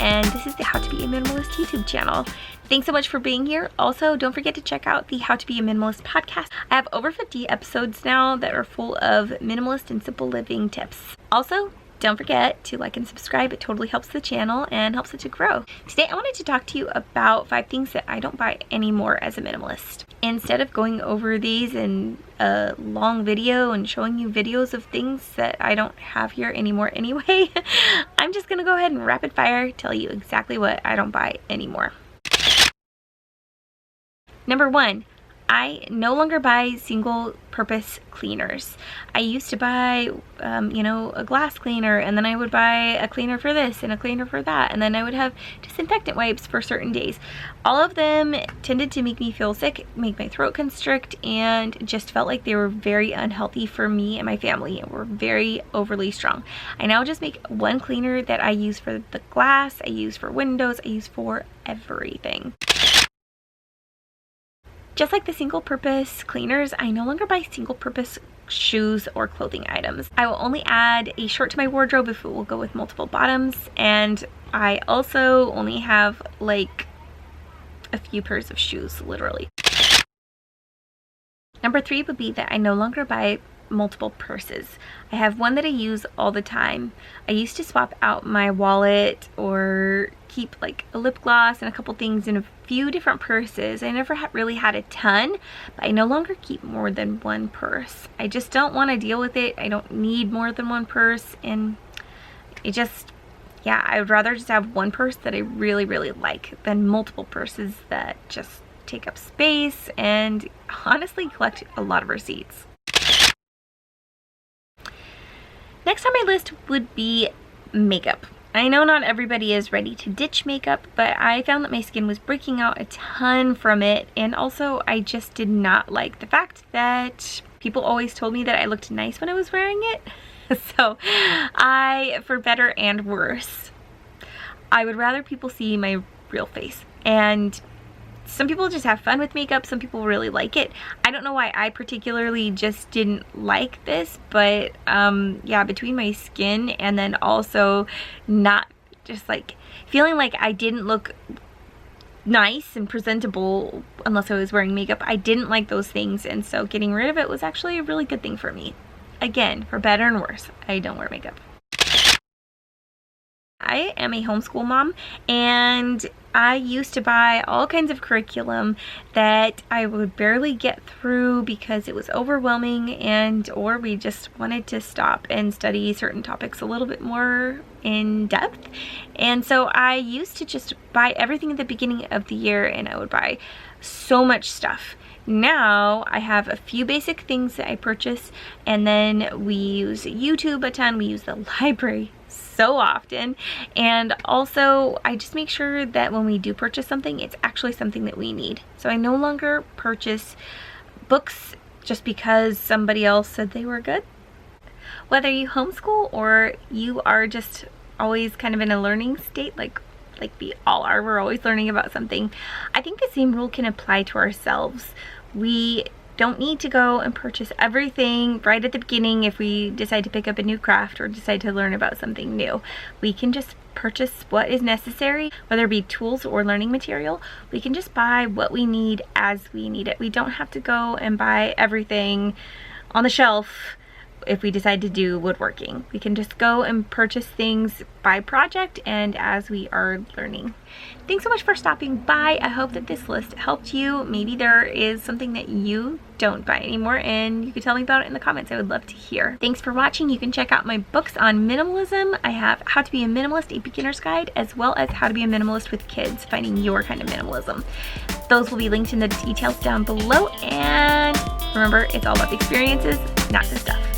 and this is the How to Be a Minimalist YouTube channel. Thanks so much for being here. Also, don't forget to check out the How to Be a Minimalist podcast. I have over 50 episodes now that are full of minimalist and simple living tips. Also, don't forget to like and subscribe. It totally helps the channel and helps it to grow. Today I wanted to talk to you about 5 things that I don't buy anymore as a minimalist. Instead of going over these in a long video and showing you videos of things that I don't have here anymore anyway, I'm just gonna go ahead and rapid fire tell you exactly what I don't buy anymore. Number 1, I no longer buy single purpose cleaners. I used to buy, a glass cleaner, and then I would buy a cleaner for this and a cleaner for that, and then I would have disinfectant wipes for certain days. All of them tended to make me feel sick, make my throat constrict, and just felt like they were very unhealthy for me and my family, and were very overly strong. I now just make one cleaner that I use for the glass, I use for windows, I use for everything. Just like the single-purpose cleaners, I no longer buy single-purpose shoes or clothing items. I will only add a shirt to my wardrobe if it will go with multiple bottoms, and I also only have like a few pairs of shoes, literally. Number 3 would be that I no longer buy multiple purses. I have one that I use all the time. I used to swap out my wallet or keep like a lip gloss and a couple things in a few different purses. I never really had a ton, but I no longer keep more than one purse. I just don't want to deal with it. I don't need more than one purse, and it just, I would rather just have one purse that I really, really like than multiple purses that just take up space and honestly collect a lot of receipts. Next on my list would be makeup. I know not everybody is ready to ditch makeup, but I found that my skin was breaking out a ton from it, and also I just did not like the fact that people always told me that I looked nice when I was wearing it. So for better and worse, I would rather people see my real face. And some people just have fun with makeup, some people really like it. I don't know why I particularly just didn't like this, but between my skin and then also not just like feeling like I didn't look nice and presentable unless I was wearing makeup, I didn't like those things, and so getting rid of it was actually a really good thing for me. Again, for better and worse, I don't wear makeup. I am a homeschool mom, and I used to buy all kinds of curriculum that I would barely get through because it was overwhelming, or we just wanted to stop and study certain topics a little bit more in depth. And so I used to just buy everything at the beginning of the year, and I would buy so much stuff. Now I have a few basic things that I purchase, and then we use YouTube a ton, we use the library so often, and also I just make sure that when we do purchase something, it's actually something that we need. So I no longer purchase books just because somebody else said they were good. Whether you homeschool or you are just always kind of in a learning state, like we all are, we're always learning about something, I think the same rule can apply to ourselves. We don't need to go and purchase everything right at the beginning if we decide to pick up a new craft or decide to learn about something new. We can just purchase what is necessary, whether it be tools or learning material. We can just buy what we need as we need it. We don't have to go and buy everything on the shelf if we decide to do woodworking. We can just go and purchase things by project and as we are learning. Thanks so much for stopping by. I hope that this list helped you. Maybe there is something that you don't buy anymore and you could tell me about it in the comments. I would love to hear. Thanks for watching. You can check out my books on minimalism. I have How to Be a Minimalist, a Beginner's Guide, as well as How to Be a Minimalist with Kids, Finding Your Kind of Minimalism. Those will be linked in the details down below, and remember, it's all about the experiences, not the stuff.